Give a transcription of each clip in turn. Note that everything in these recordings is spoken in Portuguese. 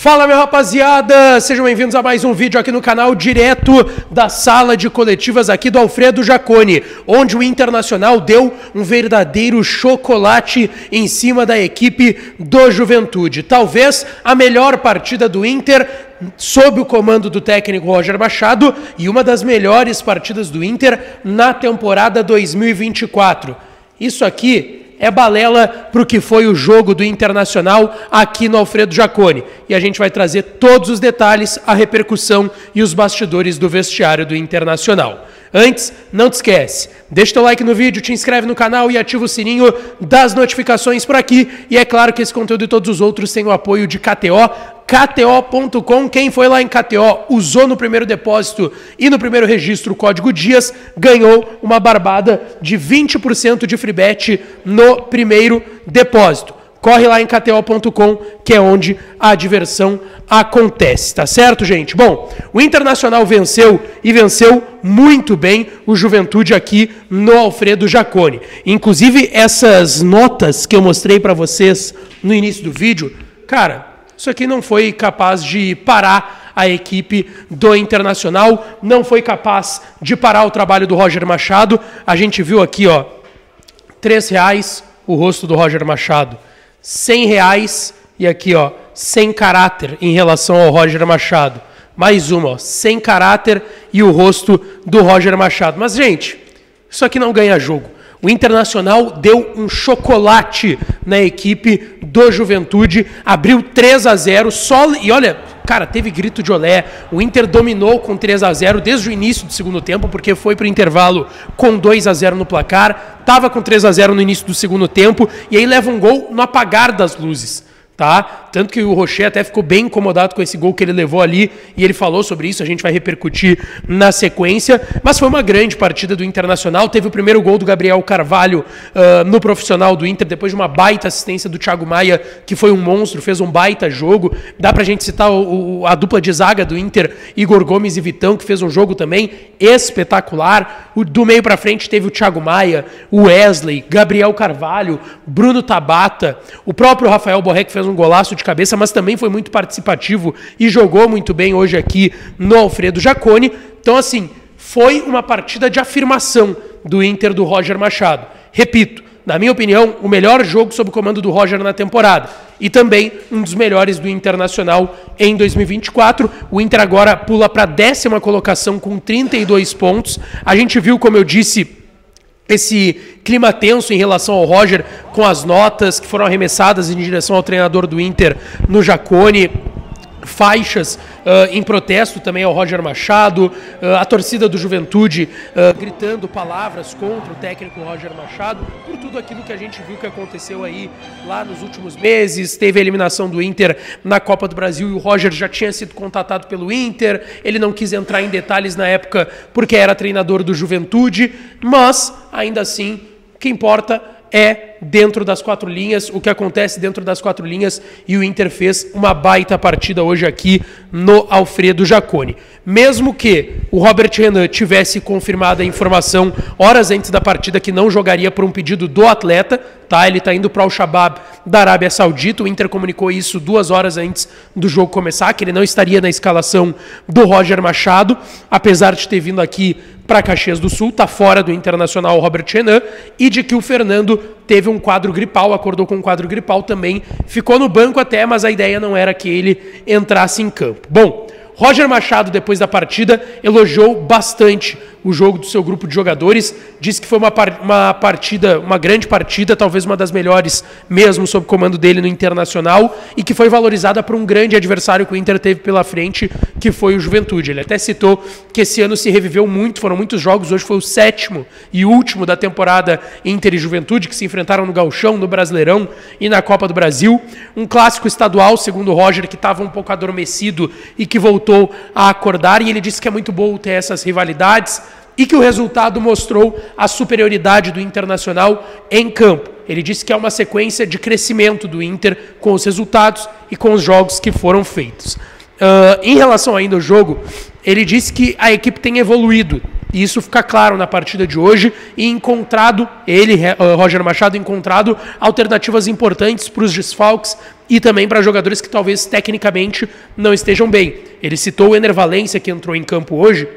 Fala, minha rapaziada, sejam bem-vindos a mais um vídeo aqui no canal, direto da sala de coletivas aqui do Alfredo Jaconi, onde o Internacional deu um verdadeiro chocolate em cima da equipe do Juventude. Talvez a melhor partida do Inter sob o comando do técnico Roger Machado e uma das melhores partidas do Inter na temporada 2024. Isso aqui é balela para o que foi o jogo do Internacional aqui no Alfredo Jaconi. E a gente vai trazer todos os detalhes, a repercussão e os bastidores do vestiário do Internacional. Antes, não te esquece, deixa teu like no vídeo, te inscreve no canal e ativa o sininho das notificações por aqui. E é claro que esse conteúdo e todos os outros têm o apoio de KTO. KTO.com, quem foi lá em KTO, usou no primeiro depósito e no primeiro registro o código DIAS, ganhou uma barbada de 20% de free bet no primeiro depósito. Corre lá em KTO.com, que é onde a diversão acontece, tá certo, gente? Bom, o Internacional venceu e venceu muito bem o Juventude aqui no Alfredo Jaconi. Inclusive, essas notas que eu mostrei para vocês no início do vídeo, cara, isso aqui não foi capaz de parar a equipe do Internacional, não foi capaz de parar o trabalho do Roger Machado. A gente viu aqui, ó, R$3 o rosto do Roger Machado, R$100 e aqui, ó, sem caráter em relação ao Roger Machado. Mais uma, ó, sem caráter e o rosto do Roger Machado. Mas, gente, isso aqui não ganha jogo. O Internacional deu um chocolate na equipe do Juventude, abriu 3-0, só, e olha, cara, teve grito de olé, o Inter dominou com 3-0 desde o início do segundo tempo, porque foi para o intervalo com 2-0 no placar, estava com 3-0 no início do segundo tempo, e aí leva um gol no apagar das luzes. Tá? Tanto que o Rocher até ficou bem incomodado com esse gol que ele levou ali e ele falou sobre isso, a gente vai repercutir na sequência, mas foi uma grande partida do Internacional. Teve o primeiro gol do Gabriel Carvalho no profissional do Inter, depois de uma baita assistência do Thiago Maia, que foi um monstro, fez um baita jogo. Dá pra gente citar a dupla de zaga do Inter, Igor Gomes e Vitão, que fez um jogo também espetacular. Do meio pra frente teve o Thiago Maia, o Wesley, Gabriel Carvalho, Bruno Tabata, o próprio Rafael Borré, que fez um golaço de cabeça, mas também foi muito participativo e jogou muito bem hoje aqui no Alfredo Jaconi. Então, assim, foi uma partida de afirmação do Inter do Roger Machado. Repito, na minha opinião, o melhor jogo sob o comando do Roger na temporada e também um dos melhores do Internacional em 2024. O Inter agora pula para a 10ª colocação com 32 pontos. A gente viu, como eu disse, esse clima tenso em relação ao Roger, com as notas que foram arremessadas em direção ao treinador do Inter no Jaconi, faixas em protesto também ao Roger Machado, a torcida do Juventude gritando palavras contra o técnico Roger Machado, por tudo aquilo que a gente viu que aconteceu aí lá nos últimos meses. Teve a eliminação do Inter na Copa do Brasil e o Roger já tinha sido contatado pelo Inter, ele não quis entrar em detalhes na época porque era treinador do Juventude, mas ainda assim o que importa é dentro das quatro linhas, o que acontece dentro das quatro linhas, e o Inter fez uma baita partida hoje aqui no Alfredo Jaconi. Mesmo que o Robert Renan tivesse confirmado a informação horas antes da partida que não jogaria por um pedido do atleta, tá? Ele está indo para o Al-Shabaab da Arábia Saudita, o Inter comunicou isso 2 horas antes do jogo começar, que ele não estaria na escalação do Roger Machado, apesar de ter vindo aqui para Caxias do Sul, está fora do Internacional Robert Renan, e de que o Fernando teve um quadro gripal, acordou com um quadro gripal também, ficou no banco até, mas a ideia não era que ele entrasse em campo. Bom, Roger Machado, depois da partida, elogiou bastante o jogo do seu grupo de jogadores, disse que foi uma grande partida, talvez uma das melhores mesmo sob comando dele no Internacional, e que foi valorizada por um grande adversário que o Inter teve pela frente, que foi o Juventude. Ele até citou que esse ano se reviveu muito, foram muitos jogos, hoje foi o 7º e último da temporada Inter e Juventude, que se enfrentaram no Gauchão, no Brasileirão e na Copa do Brasil. Um clássico estadual, segundo o Roger, que estava um pouco adormecido e que voltou a acordar, e ele disse que é muito bom ter essas rivalidades, e que o resultado mostrou a superioridade do Internacional em campo. Ele disse que é uma sequência de crescimento do Inter com os resultados e com os jogos que foram feitos. Em relação ainda ao jogo, ele disse que a equipe tem evoluído E isso fica claro na partida de hoje e encontrado, Roger Machado, encontrado alternativas importantes para os desfalques e também para jogadores que talvez tecnicamente não estejam bem. Ele citou o Ener Valencia, que entrou em campo hoje,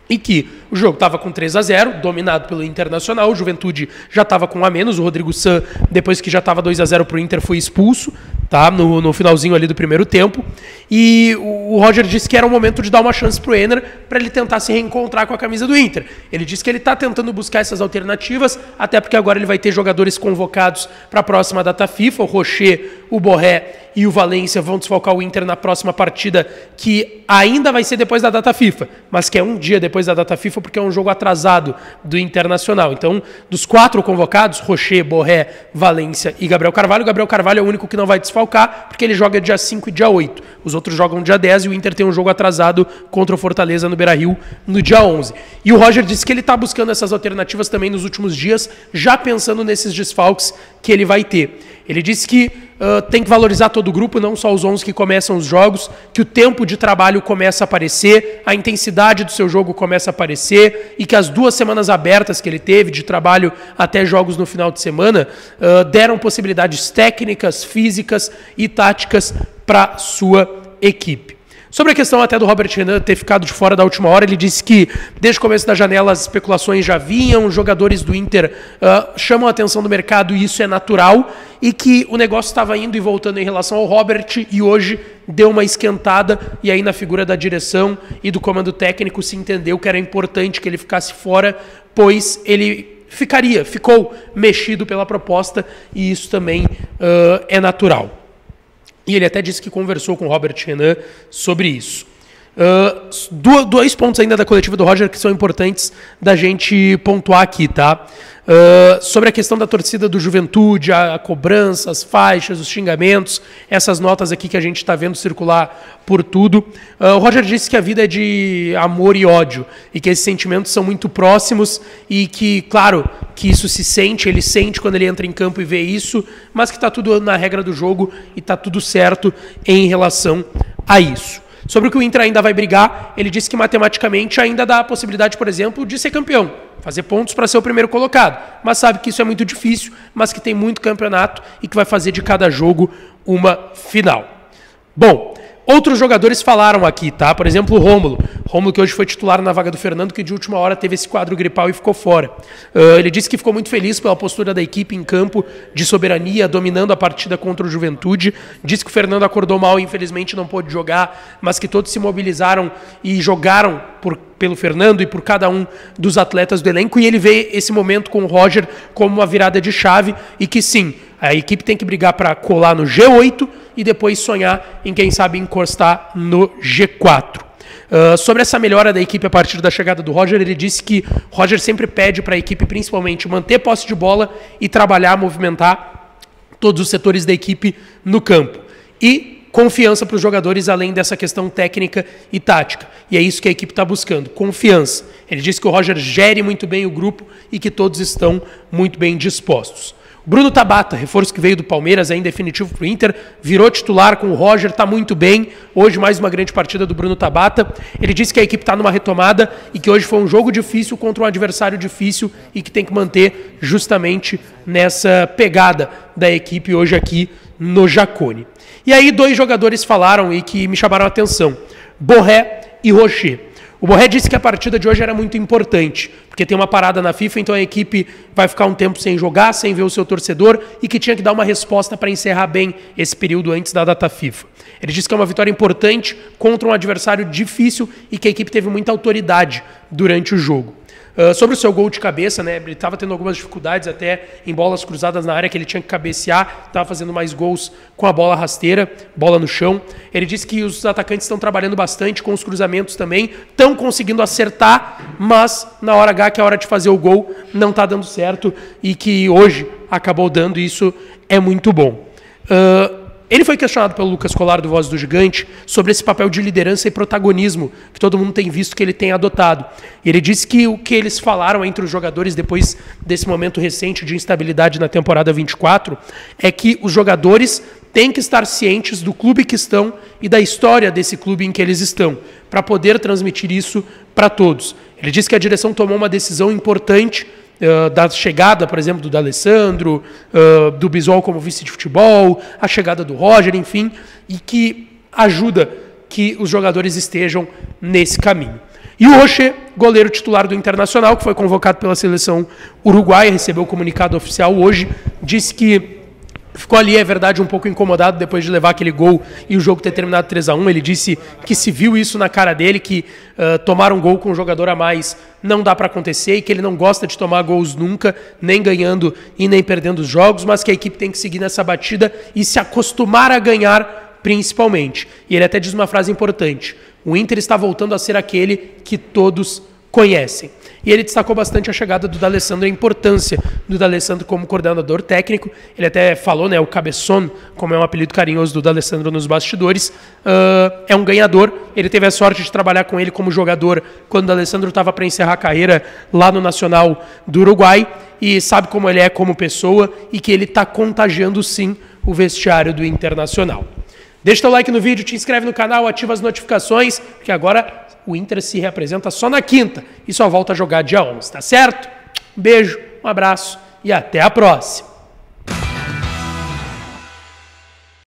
e que o jogo estava com 3-0, dominado pelo Internacional, o Juventude já estava com um a menos, o Rodrigo San, depois que já estava 2-0 para o Inter, foi expulso, tá? No finalzinho ali do primeiro tempo, e o Roger disse que era o momento de dar uma chance para o Ener, para ele tentar se reencontrar com a camisa do Inter. Ele disse que ele está tentando buscar essas alternativas, até porque agora ele vai ter jogadores convocados para a próxima data FIFA, o Rocher, o Borré e o Valência vão desfalcar o Inter na próxima partida, que ainda vai ser depois da data FIFA, mas que é um dia depois da data FIFA, porque é um jogo atrasado do Internacional. Então, dos 4 convocados, Rocher, Borré, Valência e Gabriel Carvalho, o Gabriel Carvalho é o único que não vai desfalcar, porque ele joga dia 5 e dia 8. Os outros jogam dia 10 e o Inter tem um jogo atrasado contra o Fortaleza no Beira-Rio no dia 11. E o Roger disse que ele está buscando essas alternativas também nos últimos dias, já pensando nesses desfalques que ele vai ter. Ele disse que tem que valorizar todo o grupo, não só os 11 que começam os jogos, que o tempo de trabalho começa a aparecer, a intensidade do seu jogo começa a aparecer e que as 2 semanas abertas que ele teve de trabalho até jogos no final de semana deram possibilidades técnicas, físicas e táticas para sua equipe. Sobre a questão até do Robert Renan ter ficado de fora da última hora, ele disse que desde o começo da janela as especulações já vinham, os jogadores do Inter chamam a atenção do mercado e isso é natural, e que o negócio estava indo e voltando em relação ao Robert e hoje deu uma esquentada e aí na figura da direção e do comando técnico se entendeu que era importante que ele ficasse fora, pois ele ficou mexido pela proposta e isso também é natural. E ele até disse que conversou com o Robert Renan sobre isso. 2 pontos ainda da coletiva do Roger que são importantes da gente pontuar aqui, tá? Sobre a questão da torcida do Juventude, a cobrança, as faixas, os xingamentos, essas notas aqui que a gente está vendo circular por tudo. O Roger disse que a vida é de amor e ódio e que esses sentimentos são muito próximos e que, claro, que isso se sente, ele sente quando ele entra em campo e vê isso, mas que está tudo na regra do jogo e está tudo certo em relação a isso. Sobre o que o Inter ainda vai brigar, ele disse que matematicamente ainda dá a possibilidade, por exemplo, de ser campeão, fazer pontos para ser o primeiro colocado, mas sabe que isso é muito difícil, mas que tem muito campeonato e que vai fazer de cada jogo uma final. Bom, outros jogadores falaram aqui, tá? Por exemplo, o Rômulo que hoje foi titular na vaga do Fernando, que de última hora teve esse quadro gripal e ficou fora. Ele disse que ficou muito feliz pela postura da equipe em campo, de soberania, dominando a partida contra o Juventude. Disse que o Fernando acordou mal e infelizmente não pôde jogar, mas que todos se mobilizaram e jogaram pelo Fernando e por cada um dos atletas do elenco, e ele vê esse momento com o Roger como uma virada de chave e que sim, a equipe tem que brigar para colar no G8 e depois sonhar em, quem sabe, encostar no G4. Sobre essa melhora da equipe a partir da chegada do Roger, ele disse que o Roger sempre pede para a equipe, principalmente, manter posse de bola e trabalhar, movimentar todos os setores da equipe no campo. E confiança para os jogadores, além dessa questão técnica e tática. E é isso que a equipe está buscando, confiança. Ele disse que o Roger gere muito bem o grupo e que todos estão muito bem dispostos. Bruno Tabata, reforço que veio do Palmeiras, é em definitivo para o Inter, virou titular com o Roger, está muito bem. Hoje mais uma grande partida do Bruno Tabata. Ele disse que a equipe está numa retomada e que hoje foi um jogo difícil contra um adversário difícil e que tem que manter justamente nessa pegada da equipe hoje aqui no Jacone. E aí 2 jogadores falaram e que me chamaram a atenção, Borré e Rocher. O Borré disse que a partida de hoje era muito importante, porque tem uma parada na FIFA, então a equipe vai ficar um tempo sem jogar, sem ver o seu torcedor, e que tinha que dar uma resposta para encerrar bem esse período antes da data FIFA. Ele disse que é uma vitória importante contra um adversário difícil e que a equipe teve muita autoridade durante o jogo. Sobre o seu gol de cabeça, né, ele estava tendo algumas dificuldades até em bolas cruzadas na área que ele tinha que cabecear, estava fazendo mais gols com a bola rasteira, bola no chão. Ele disse que os atacantes estão trabalhando bastante com os cruzamentos também, estão conseguindo acertar, mas na hora H, que é a hora de fazer o gol, não está dando certo e que hoje acabou dando, e isso é muito bom. Ele foi questionado pelo Lucas Colar, do Voz do Gigante, sobre esse papel de liderança e protagonismo que todo mundo tem visto que ele tem adotado. E ele disse que o que eles falaram entre os jogadores depois desse momento recente de instabilidade na temporada 24 é que os jogadores têm que estar cientes do clube que estão e da história desse clube em que eles estão, para poder transmitir isso para todos. Ele disse que a direção tomou uma decisão importante da chegada, por exemplo, do D'Alessandro, do Bisol como vice de futebol, a chegada do Roger, enfim, e que ajuda que os jogadores estejam nesse caminho. E o Rocher, goleiro titular do Internacional, que foi convocado pela seleção uruguaia, recebeu o comunicado oficial hoje, disse que ficou ali, é verdade, um pouco incomodado depois de levar aquele gol e o jogo ter terminado 3-1. Ele disse que se viu isso na cara dele, que tomar um gol com um jogador a mais não dá para acontecer e que ele não gosta de tomar gols nunca, nem ganhando e nem perdendo os jogos, mas que a equipe tem que seguir nessa batida e se acostumar a ganhar principalmente. E ele até diz uma frase importante: o Inter está voltando a ser aquele que todos conhecem. E ele destacou bastante a chegada do D'Alessandro, a importância do D'Alessandro como coordenador técnico. Ele até falou, né, o Cabeçon, como é um apelido carinhoso do D'Alessandro nos bastidores, é um ganhador. Ele teve a sorte de trabalhar com ele como jogador quando o D'Alessandro estava para encerrar a carreira lá no Nacional do Uruguai, e sabe como ele é como pessoa e que ele está contagiando sim o vestiário do Internacional. Deixa teu like no vídeo, te inscreve no canal, ativa as notificações, porque agora o Inter se reapresenta só na quinta e só volta a jogar dia 11, tá certo? Um beijo, um abraço e até a próxima!